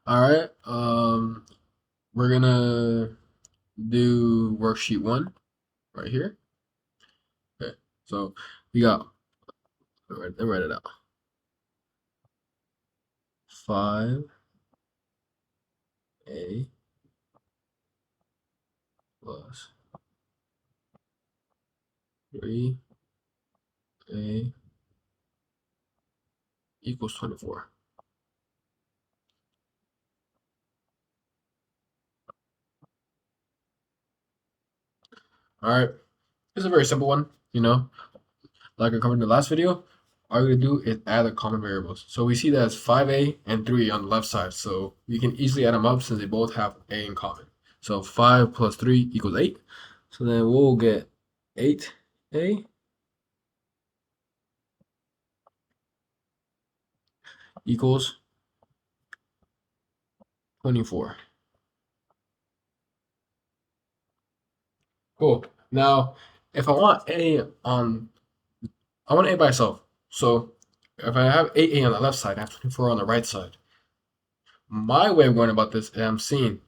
All right. We're gonna do worksheet 1 right here. Okay. So we got. Let me write it out. 5a plus 3a equals 24. All right. It's a very simple one. Like I covered in the last video. All you're gonna do is add the common variables. So we see that it's 5a and 3 on the left side. So we can easily add them up since they both have a in common. So 5 plus 3 equals 8. So then we'll get 8a equals 24. Cool. Now, if I want a by itself. So if I have 8a on the left side, I have 24 on the right side. My way of going about this is I'm seeing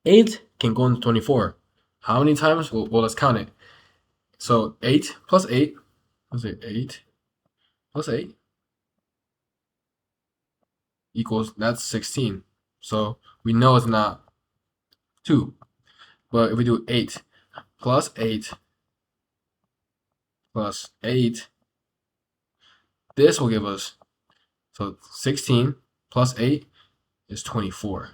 8 can go into 24. How many times? Well, let's count it. So 8 plus 8, let's say 8 plus 8 equals, that's 16. So we know it's not 2. But if we do 8 plus 8 plus 8, this will give us, so 16 plus 8 is 24.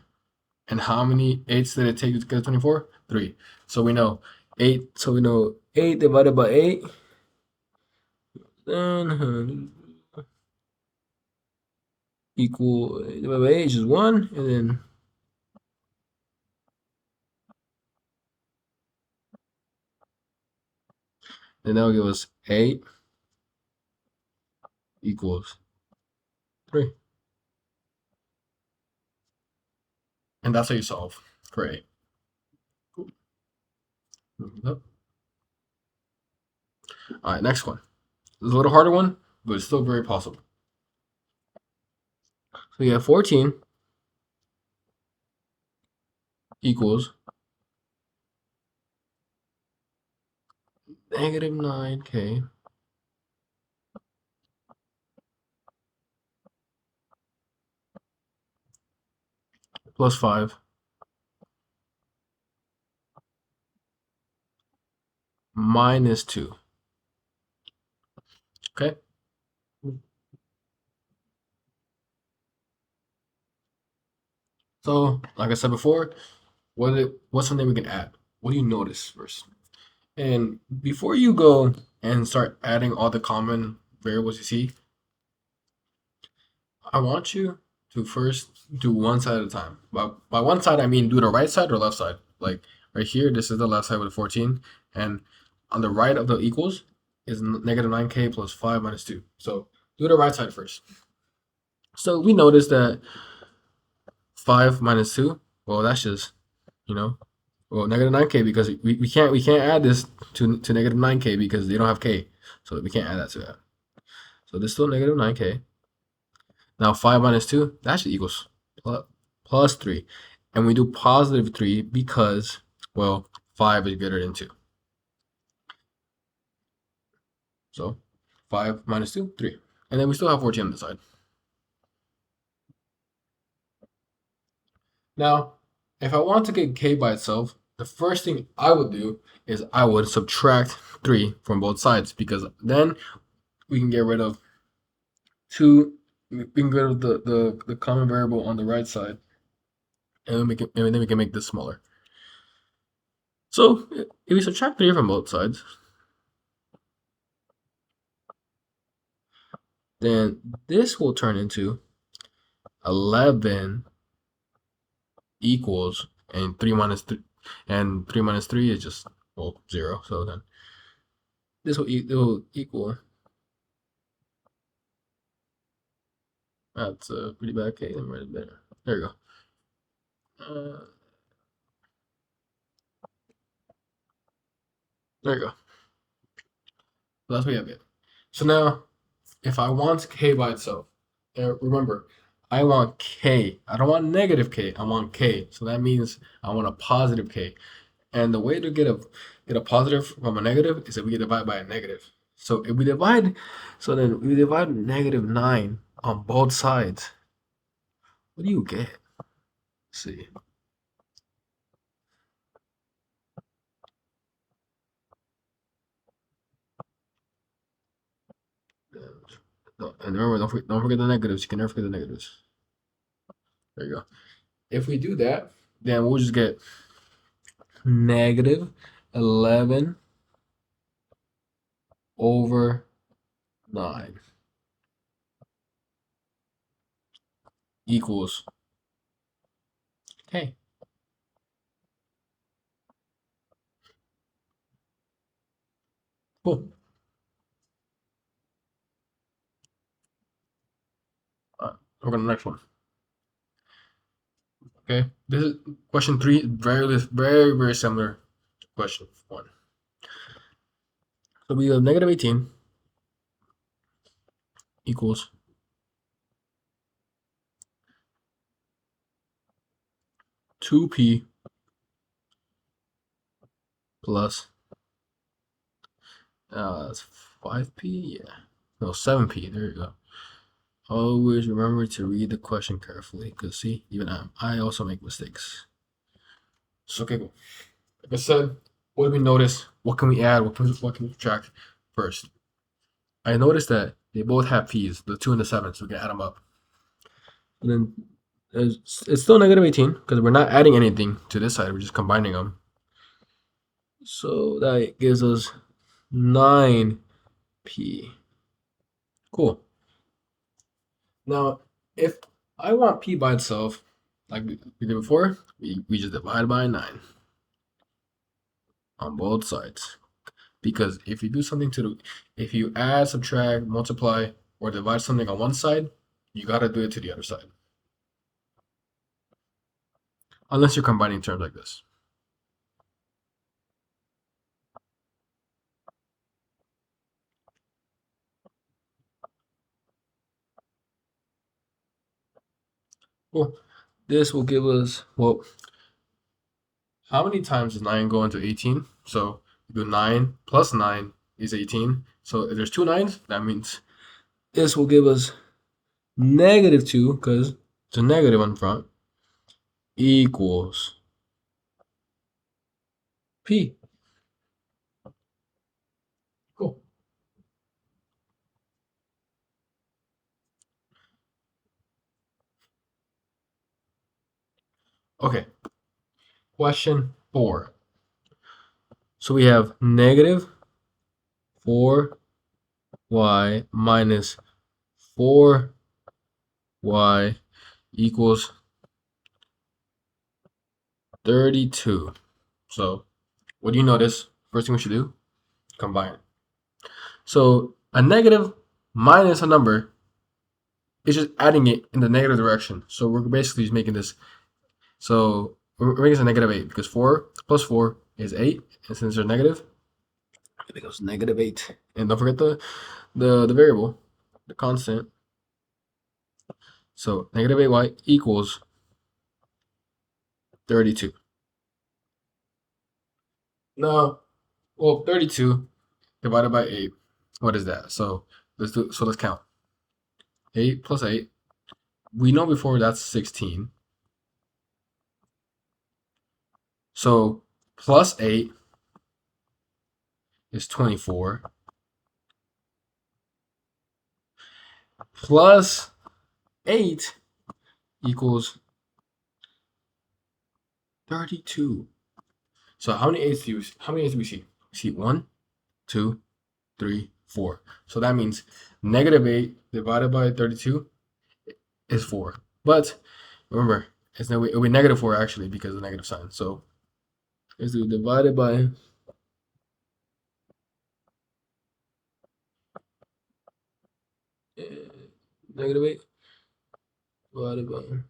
And how many 8s did it take to get to 24? 3. So we know 8 divided by 8, then equal, divided by 8 is just 1, and then that will give us 8 equals 3. And that's how you solve for 8. Cool. All right, next one. It's a little harder one, but it's still very possible. So we have 14 equals negative 9k plus 5 minus 2. Okay? So, like I said before, what's something we can add? What do you notice first? And before you go and start adding all the common variables you see, I want you to first do one side at a time. By one side, I mean do the right side or left side. Like right here, this is the left side with 14. And on the right of the equals is negative 9k plus 5 minus 2. So do the right side first. So we notice that 5 minus 2, well, that's just, well, negative 9k because we can't add this to negative 9k because they don't have k. So we can't add that to that. So this is still negative 9k. Now 5 minus 2, that should equals plus 3. And we do positive 3 because, well, 5 is greater than 2. So 5 minus 2, 3. And then we still have 14 on the side. Now, if I want to get k by itself, the first thing I would do is I would subtract 3 from both sides because then we can get rid of 2. We can get rid of the common variable on the right side, and then we can make this smaller. So if we subtract 3 from both sides, then this will turn into 11 equals, and 3 minus 3, and 3 minus 3 is just, well, 0. So then this will equal, that's a pretty bad case. Let me write it better. There you go. There you go. So that's what you have it. So now, if I want k by itself, remember, I want k. I don't want negative k. I want k. So that means I want a positive k. And the way to get a positive from a negative is if we divide by a negative. So if we divide, so then we divide -9 on both sides. What do you get? Let's see. And remember, don't forget the negatives. You can never forget the negatives. There you go. If we do that, then we'll just get -11 over 9 equals, okay, cool. We're on the next one. Okay, this is question 3. Very similar to question 1. So we have -18 equals 2p plus 5p. Yeah, no, 7p. There you go. Always remember to read the question carefully, because see, even I also make mistakes. So okay, cool. Like I said, what do we notice? What can we add? What can we subtract first? I noticed that they both have p's, the 2 and the 7, so we can add them up. And then it's still -18 because we're not adding anything to this side. We're just combining them. So that gives us 9p. Cool. Now, if I want p by itself, like we did before, we just divide by 9 on both sides. Because if you do something if you add, subtract, multiply, or divide something on one side, you gotta do it to the other side. Unless you're combining terms like this. Cool. This will give us, well, how many times does 9 go into 18? So we do 9 plus 9 is 18. So if there's two nines, that means this will give us -2, because it's a negative in front, equals p. Cool. Okay. Question 4. So we have -4y minus 4y equals 32. So what do you notice? First thing we should do, combine. So a negative minus a number is just adding it in the negative direction. So we're basically just making this. So we're making this a -8 because 4 plus 4 is 8. And since they're negative, it becomes -8. And don't forget the variable, the constant. So -8y equals 32. Now, well, 32 divided by 8. What is that? So let's count. 8 plus 8. We know before that's 16. So plus 8 is 24. Plus 8 equals 32. So how many eights do we see? We see 1, 2, 3, 4. So that means -8 divided by 32 is 4. But remember, it'll be -4 actually because of the negative sign. So let's do divided by -8 divided by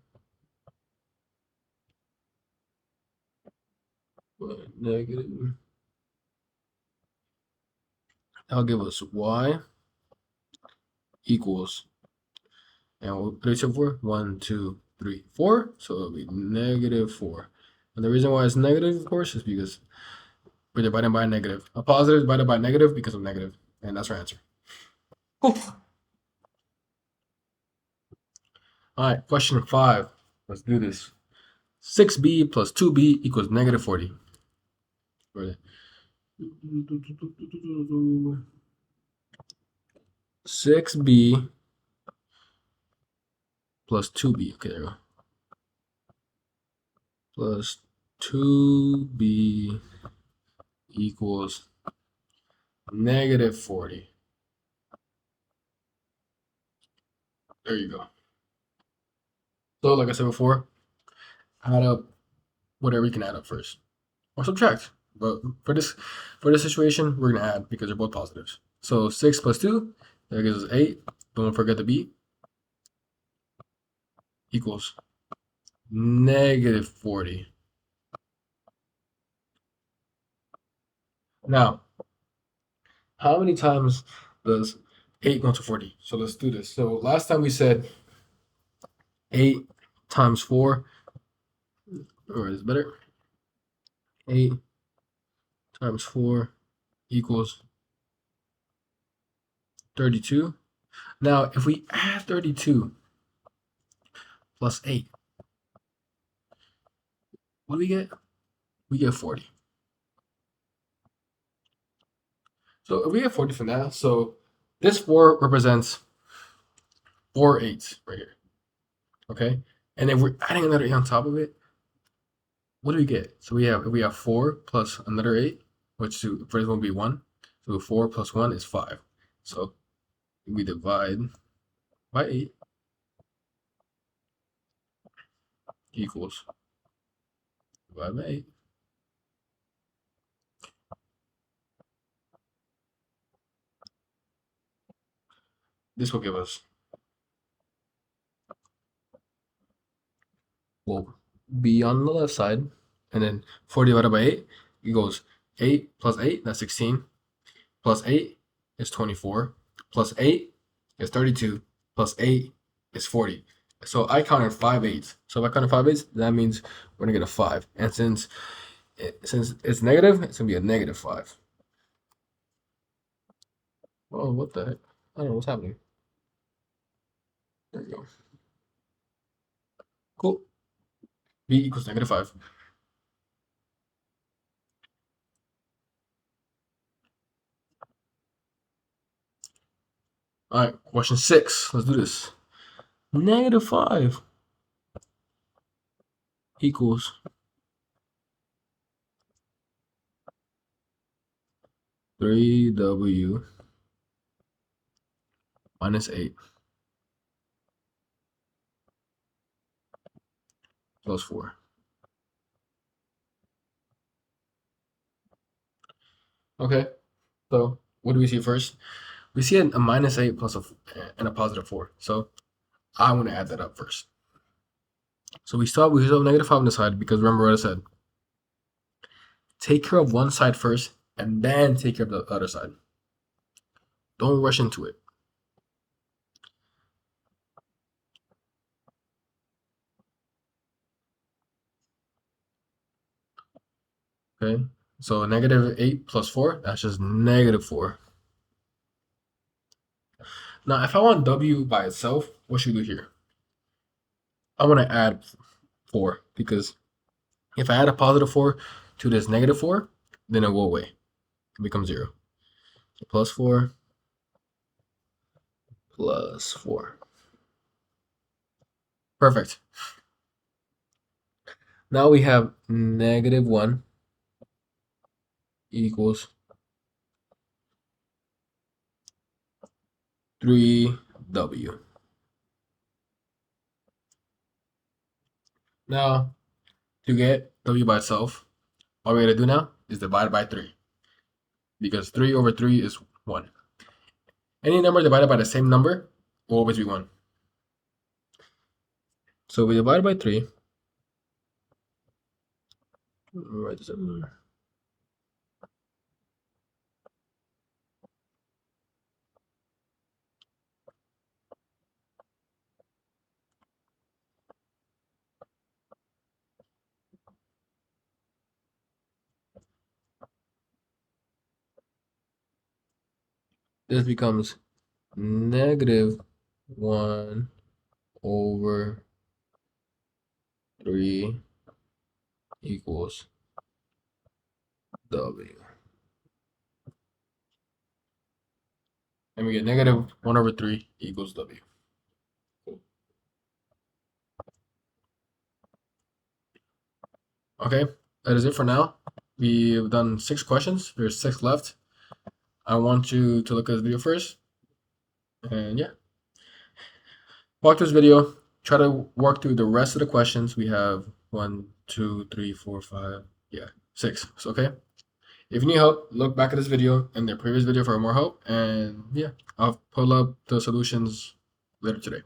negative. That'll give us y equals And what do we solve for? 1, 2, 3, 4. So it'll be -4. And the reason why it's negative, of course, is because we're dividing by a negative. A positive is divided by a negative because of negative. And that's our answer. Cool. All right, question 5. Let's do this. 6b plus 2b equals -40. 6b plus 2b. Okay, there we go. Plus 2b equals -40. There you go. So, like I said before, add up whatever you can add up first, or subtract. But for this situation, we're gonna add because they're both positives. So 6 plus 2, that gives us 8. Don't forget the b equals -40. Now, how many times does 8 go to 40? So let's do this. So last time we said 8 times 4, or is it better? 8 times 4 equals 32. Now, if we add 32 plus 8, what do we get? We get 40. So if we get 40 from that, so this 4 represents 4 eights right here. Okay? And if we're adding another 8 on top of it, what do we get? So we have 4 plus another 8, which to first one will be 1. So 4 plus 1 is 5. So we divide by 8 equals divide by 8. This will give us, will be on the left side, and then 4 divided by 8 equals 8 plus 8, that's 16, plus 8 is 24, plus 8 is 32, plus 8 is 40. So I counted 5 eights. So if I counted 5 eights, that means we're gonna get a 5. And since it's negative, it's gonna be a -5. Oh, what the heck? I don't know what's happening. There we go. Cool. B equals -5. All right, question 6. Let's do this. -5 equals 3w minus 8 plus 4. Okay, so what do we see first? We see a -8 plus and a +4. So I want to add that up first. So we still have -5 on the side because remember what I said. Take care of one side first and then take care of the other side. Don't rush into it. Okay, so -8 plus 4, that's just -4. Now, if I want w by itself, what should we do here? I want to add 4 because if I add a +4 to this -4, then it will go away. It becomes 0. So +4 plus 4. Perfect. Now we have -1 equals 3w. Now, to get w by itself, all we gotta do now is divide by 3. Because 3 over 3 is 1. Any number divided by the same number will always be 1. So we divide by 3. Write this everywhere. this becomes negative 1 over 3 equals W. And we get negative 1 over 3 equals W. Okay, that is it for now. We've done 6 questions. There's 6 left. I want you to look at this video first. And yeah, walk through this video. Try to work through the rest of the questions. We have 1, 2, 3, 4, 5. Yeah, 6. So, okay. If you need help, look back at this video and the previous video for more help. And yeah, I'll pull up the solutions later today.